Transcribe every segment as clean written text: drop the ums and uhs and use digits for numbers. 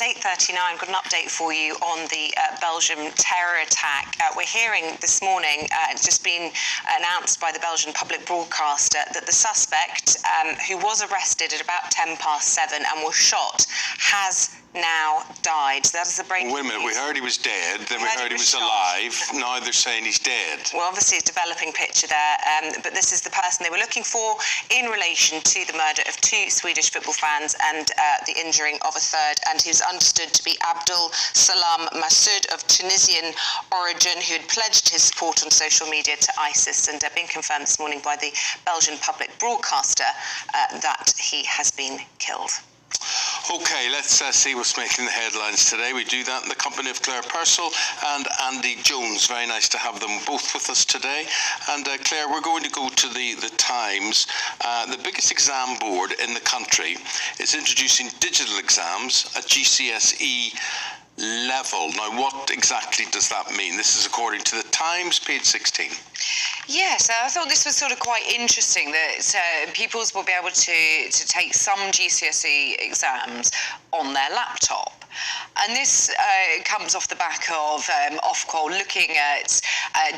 It's 8:39. Got an update for you on the Belgium terror attack. We're hearing this morning, it's just been announced by the Belgian public broadcaster, that the suspect, who was arrested at about 7:10 and was shot, has now died. So that is the breaking Wait a minute, we heard he was dead, then we heard he was alive, now they're saying he's dead. Well, obviously it's a developing picture there, but this is the person they were looking for in relation to the murder of 2 Swedish football fans and the injuring of a third, and he was understood to be Abdul Salam Massoud of Tunisian origin, who had pledged his support on social media to ISIS, and being confirmed this morning by the Belgian public broadcaster that he has been killed. Okay, let's see what's making the headlines today. We do that in the company of Claire Purcell and Andy Jones. Very nice to have them both with us today. And Claire, we're going to go to the Times. The biggest exam board in the country is introducing digital exams at GCSE level. Now, what exactly does that mean? This is according to the Times, page 16. Yes, I thought this was sort of quite interesting that pupils will be able to take some GCSE exams on their laptop. And this comes off the back of Ofqual looking at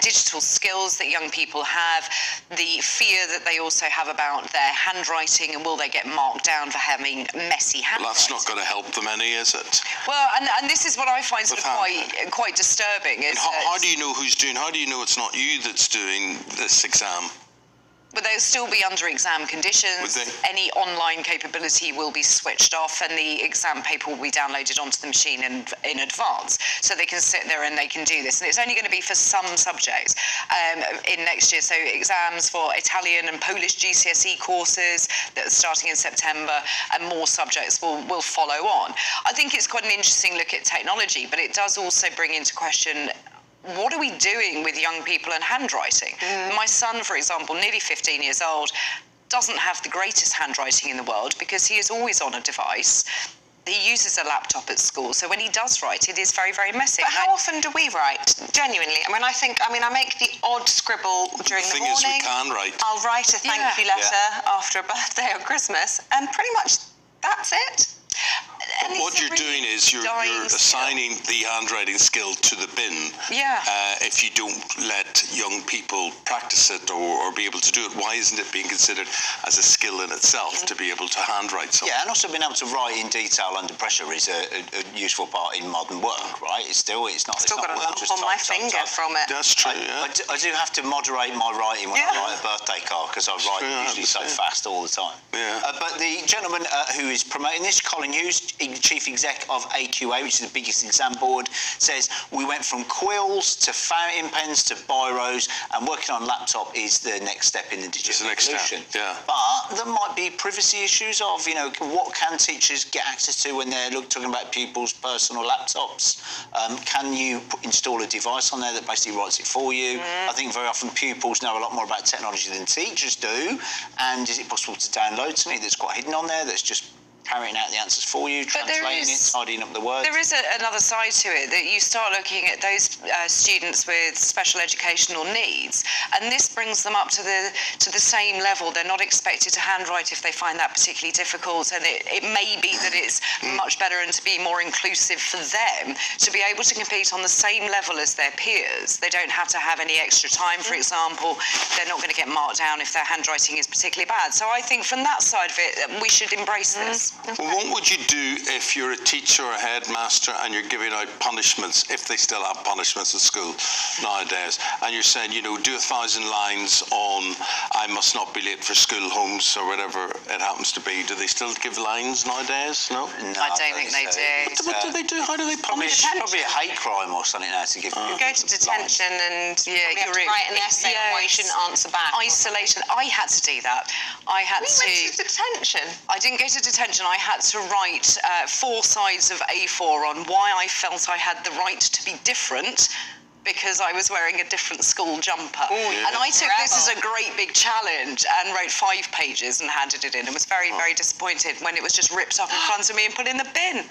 digital skills that young people have, the fear that they also have about their handwriting, and will they get marked down for having messy handwriting. Well, that's not going to help them any, is it? Well, and this is what I find sort of quite disturbing. Is how do you know who's doing, how do you know it's not you that's doing this exam? But they'll still be under exam conditions. Any online capability will be switched off, and the exam paper will be downloaded onto the machine in advance, so they can sit there and they can do this. And it's only going to be for some subjects in next year. So exams for Italian and Polish GCSE courses that are starting in September, and more subjects will follow on. I think it's quite an interesting look at technology, but it does also bring into question, what are we doing with young people and handwriting? My son, for example, nearly 15 years old, doesn't have the greatest handwriting in the world because he is always on a device. He uses a laptop at school, so when he does write, it is very, very messy. But how often do we write, genuinely? I mean, I make the odd scribble during the morning. The thing is, we can write. I'll write a thank you letter after a birthday or Christmas, and pretty much that's it. But what you're doing is you're assigning the handwriting skill to the bin. If you don't let young people practice it or be able to do it, why isn't it being considered as a skill in itself to be able to handwrite something? Yeah, and also being able to write in detail under pressure is a useful part in modern work, right? It's not got a lump on my finger from it. That's true. I do have to moderate my writing when I write a birthday card, because I write usually so fast all the time. But the gentleman who is promoting this, Colin Hughes, Chief Exec of AQA, which is the biggest exam board, says we went from quills to fountain pens to biros, and working on laptop is the next step in the digital revolution. But there might be privacy issues of, what can teachers get access to when they're talking about pupils' personal laptops? Can you install a device on there that basically writes it for you? I think very often pupils know a lot more about technology than teachers do, and is it possible to download something that's quite hidden on there that's just carrying out the answers for you, translating it, tidying up the words? There is another side to it, that you start looking at those students with special educational needs, and this brings them up to the same level. They're not expected to handwrite if they find that particularly difficult, and it may be that it's much better and to be more inclusive for them to be able to compete on the same level as their peers. They don't have to have any extra time, for example. They're not going to get marked down if their handwriting is particularly bad. So I think from that side of it, we should embrace this. Well, what would you do if you're a teacher or a headmaster and you're giving out punishments, if they still have punishments at school nowadays, and you're saying, do 1,000 lines on I must not be late for school homes or whatever it happens to be? Do they still give lines nowadays? No? I don't think they do. What do they do? How do they punish? Probably a hate crime or something now to give you go to detention and you have to write an essay on why you shouldn't answer back. Isolation. I had to do that. I went to detention? I didn't go to detention. I had to write 4 sides of A4 on why I felt I had the right to be different because I was wearing a different school jumper. Ooh, yeah. And I took this as a great big challenge and wrote 5 pages and handed it in, and was very, very disappointed when it was just ripped up in front of me and put in the bin.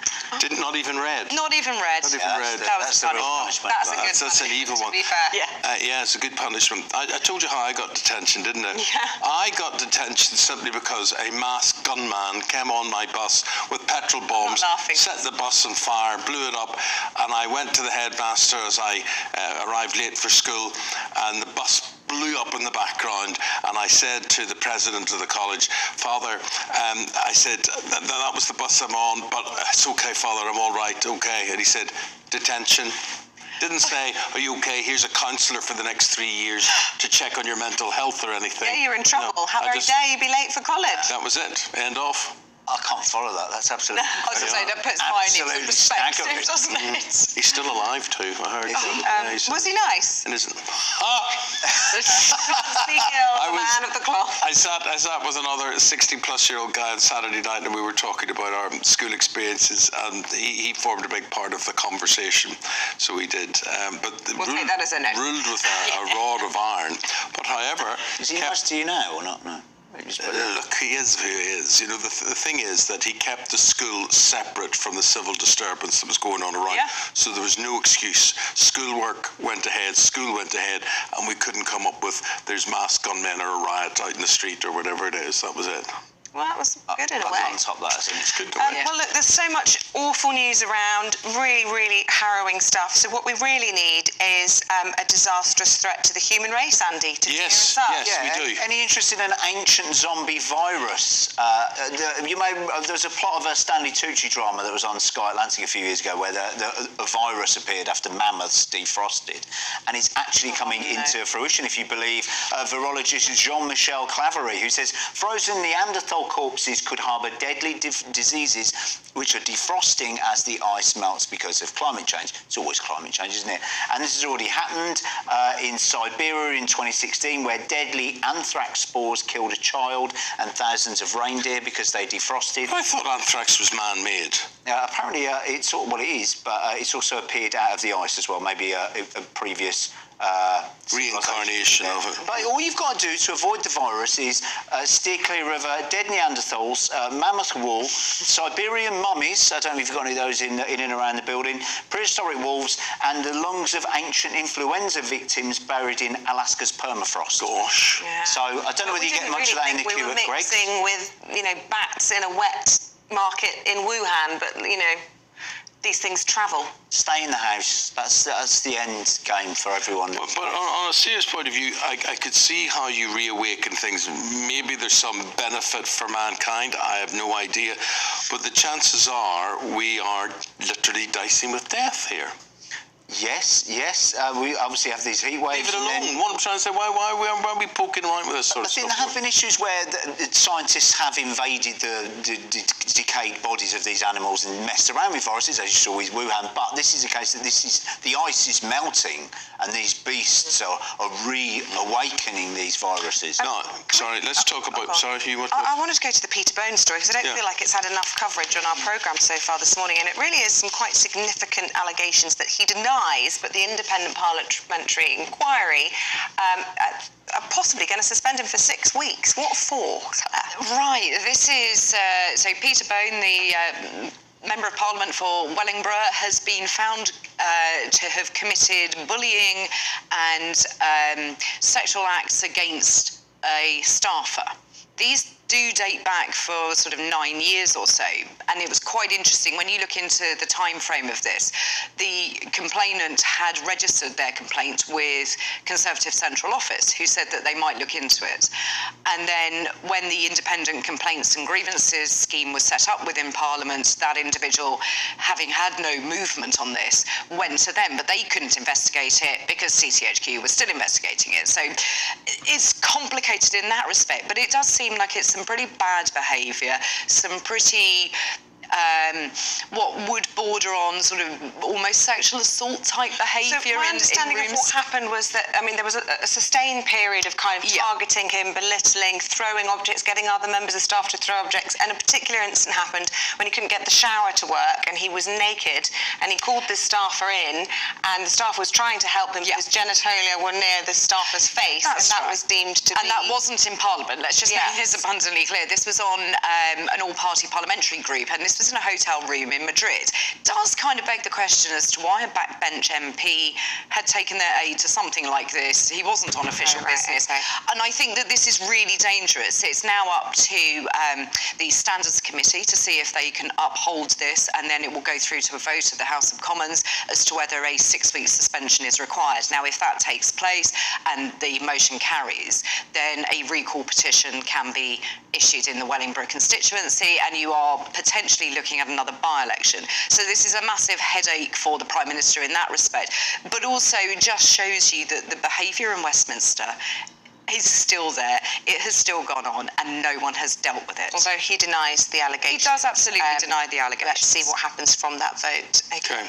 Not even read? Not even read. Not even read. That was funny. That's a good That's an evil one. To be fair. Yeah. Yeah, it's a good punishment. I told you how I got detention, didn't I? Yeah. I got detention simply because a masked gunman came on my bus with petrol bombs, set the bus on fire, blew it up, and I went to the headmaster as I arrived late for school, and the bus blew up in the background, and I said to the president of the college, Father, I said, that was the bus I'm on, but it's okay, Father, I'm all right, okay. And he said, detention. Didn't say, are you okay, here's a counsellor for the next 3 years to check on your mental health or anything. Yeah, you're in trouble. No, How very dare you be late for college? That was it. End off. I can't follow that. That's absolutely. I was going to say, that puts mine into perspective, doesn't it? He's still alive too, I heard. Was he nice? And isn't. The man of the cloth. I sat with another 60-plus-year-old guy on Saturday night, and we were talking about our school experiences, and he formed a big part of the conversation. So he did. But we'll take that as a no. Ruled with a rod of iron. But however, is he nice to you now or not? No. Look, he is who he is. You know, the thing is that he kept the school separate from the civil disturbance that was going on around. Yeah. So there was no excuse. Schoolwork went ahead, school went ahead, and we couldn't come up with there's masked gunmen or a riot out in the street or whatever it is. That was it. Well, that was good in a way. On top of that, isn't it? It's good to Well, look, there's so much awful news around, really, really harrowing stuff. So what we really need is a disastrous threat to the human race, Andy, to cheer us up. Yes, we do. Any interest in an ancient zombie virus? There was a plot of a Stanley Tucci drama that was on Sky Atlantic a few years ago where a virus appeared after mammoths defrosted, and it's actually coming into fruition, if you believe virologist Jean-Michel Claverie, who says frozen Neanderthal corpses could harbour deadly diseases which are defrosting as the ice melts because of climate change. It's always climate change, isn't it? And this has already happened in Siberia in 2016, where deadly anthrax spores killed a child and thousands of reindeer because they defrosted. I thought anthrax was man-made. Apparently, it's it is, but it's also appeared out of the ice as well. Maybe a previous reincarnation of it. But all you've got to do to avoid the virus is steer clear of dead Neanderthals, mammoth wool, Siberian mummies, I don't know if you've got any of those in and around the building, prehistoric wolves, and the lungs of ancient influenza victims buried in Alaska's permafrost. Gosh. Yeah. So I don't know whether you get much of that in the queue at Greggs. We were mixing with, bats in a wet market in Wuhan, but, these things travel. Stay in the house. That's the end game for everyone. But on a serious point of view, I could see how you reawaken things. Maybe there's some benefit for mankind. I have no idea. But the chances are we are literally dicing with death here. Yes. We obviously have these heat waves. Leave it alone. What I'm trying to say, why are we poking around with this sort of stuff? I think there have been issues where the scientists have invaded the decayed bodies of these animals and messed around with viruses, as you saw with Wuhan. But this is a case that the ice is melting and these beasts are reawakening these viruses. No, sorry, let's talk about... Sorry, you want to... I wanted to go to the Peter Bone story because I don't feel like it's had enough coverage on our programme so far this morning, and it really is some quite significant allegations that he denies, but the independent parliamentary inquiry are possibly going to suspend him for 6 weeks. What for? Right, this is... so Peter Bone, the... Member of Parliament for Wellingborough, has been found to have committed bullying and sexual acts against a staffer. These do date back for sort of 9 years or so, and it was quite interesting when you look into the time frame of this. The complainant had registered their complaint with Conservative Central Office, who said that they might look into it. And then when the independent complaints and grievances scheme was set up within Parliament, that individual, having had no movement on this, went to them, but they couldn't investigate it because CCHQ was still investigating it. So it's complicated in that respect, but it does seem like it's some pretty bad behaviour, some pretty what would border on sort of almost sexual assault type behaviour so my understanding in of rooms. what happened was that, I mean, there was a sustained period of kind of targeting him, belittling, throwing objects, getting other members of staff to throw objects, and a particular incident happened when he couldn't get the shower to work and he was naked, and he called this staffer in, and the staff was trying to help him, but his genitalia were near the staffer's face, and that was deemed to be... And that wasn't in Parliament, let's just make this abundantly clear. This was on an all-party parliamentary group, and this was in a hotel room in Madrid. It does kind of beg the question as to why a backbench MP had taken their aid to something like this. He wasn't on official business. And I think that this is really dangerous. It's now up to the Standards Committee to see if they can uphold this, and then it will go through to a vote of the House of Commons as to whether a 6-week suspension is required. Now, if that takes place and the motion carries, then a recall petition can be issued in the Wellingborough constituency, and you are potentially looking at another by-election. So this is a massive headache for the Prime Minister in that respect, but also just shows you that the behaviour in Westminster is still there. It has still gone on, and no one has dealt with it. Although he denies the allegations. He does absolutely deny the allegations. Let's see what happens from that vote. Okay.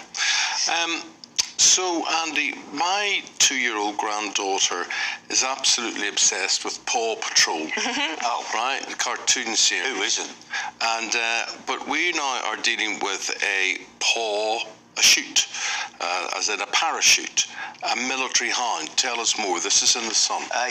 So, Andy, my 2-year-old granddaughter is absolutely obsessed with Paw Patrol. Right? The cartoon series. Who isn't? And, but we now are dealing with a shoot, as in a parachute, a military hound. Tell us more. This is in the Sun. I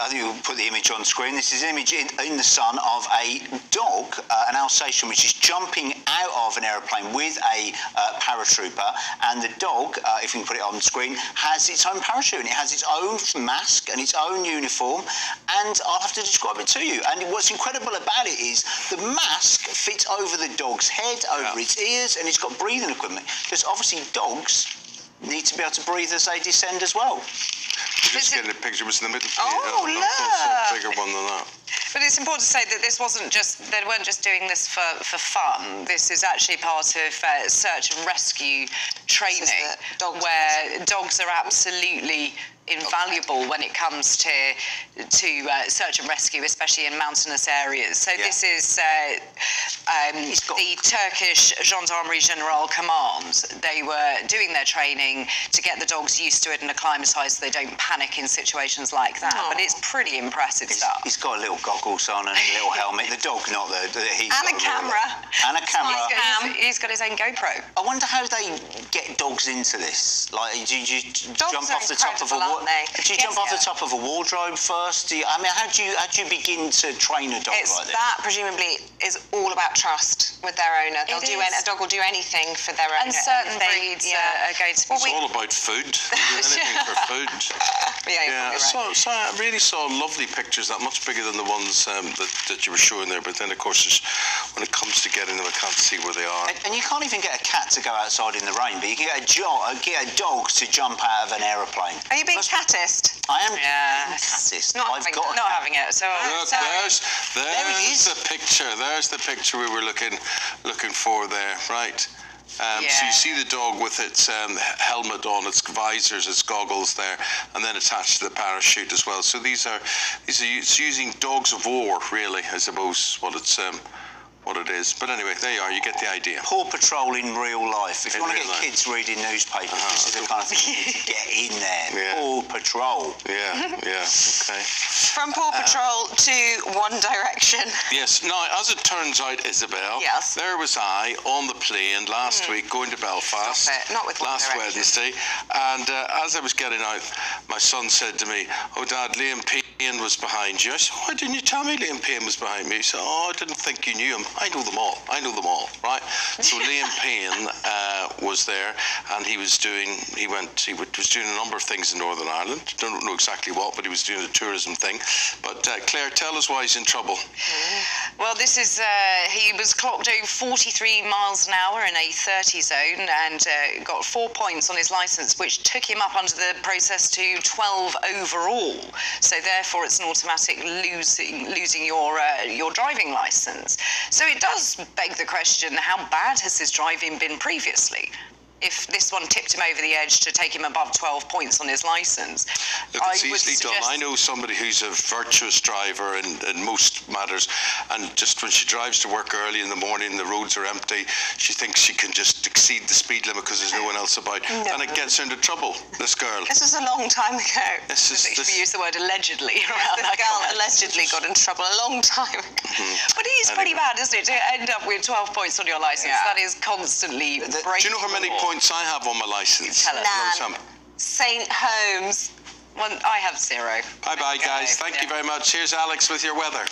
think we'll put the image on screen. This is an image in the Sun of a dog, an Alsatian, which is jumping out of an aeroplane with a paratrooper. And the dog, if we can put it on screen, has its own parachute. And it has its own mask and its own uniform. And I'll have to describe it to you. And what's incredible about it is the mask fits over the dog's head, over its ears, and it's got breathing equipment. Because obviously dogs need to be able to breathe as they descend as well. Just getting a picture. It was in the middle. Oh, look! A bigger one than that. But it's important to say that this wasn't just, they weren't just doing this for fun. This is actually part of search and rescue training, where dogs are absolutely invaluable when it comes to search and rescue, especially in mountainous areas. So this is the Turkish Gendarmerie General Command. They were doing their training to get the dogs used to it and acclimatised so they don't panic in situations like that. But it's pretty impressive stuff. He's got a little goggles on and a little helmet. The dog, not the... And a camera. And a camera. He's got his own GoPro. I wonder how they get dogs into this. Like, do you jump off the top of a... Do you jump off the top of a wardrobe first? How do you begin to train a dog like this? That presumably is all about trust with their owner. A dog will do anything for their owner. And certain breeds are going to be... It's all about food. Anything for food. So I really saw lovely pictures, that much bigger than the ones that you were showing there. But then, of course, when it comes to getting them, I can't see where they are. And you can't even get a cat to go outside in the rain, but you can get a dog to jump out of an aeroplane. Are you being catist? I am catist. Not having it. So look, there's the picture. There's the picture we were looking for there, right? So you see the dog with its helmet on, its visors, its goggles there, and then attached to the parachute as well. So it's using dogs of war, really, I suppose, what it is. But anyway, there you are, you get the idea. Paw Patrol in real life. If you want to get kids reading newspapers, this is the kind of thing you need to get in there. Paw Patrol. Okay. From Paw Patrol to One Direction. Yes, now, as it turns out, Isabel, there was I on the plane last week going to Belfast. Not with One last Direction. Wednesday, and as I was getting out, my son said to me, "Oh, Dad, Liam Payne was behind you." I said, "Why didn't you tell me Liam Payne was behind me?" He said, "Oh, I didn't think you knew him." I know them all, right? So Liam Payne was there, and he was doing a number of things in Northern Ireland. Don't know exactly what, but he was doing a tourism thing. But Claire, tell us why he's in trouble. Well, this is he was clocked doing 43 miles an hour in a 30 zone and got 4 points on his licence, which took him up under the process to 12 overall. So therefore, it's an automatic losing your driving licence. So it does beg the question: how bad has his driving been previously? if this one tipped him over the edge to take him above 12 points on his licence. Look, it's easily done. I know somebody who's a virtuous driver in most matters, and just when she drives to work early in the morning, the roads are empty, she thinks she can just exceed the speed limit because there's no one else about, and it gets her into trouble, this girl. This was a long time ago. We use the word allegedly around that. This girl allegedly got in trouble a long time ago. But it is pretty bad, isn't it, to end up with 12 points on your licence? That is constantly breaking. Do you know how many points I have on my licence? Tell us. St. Holmes. Well, I have 0. Bye-bye, guys. Thank you very much. Here's Alex with your weather.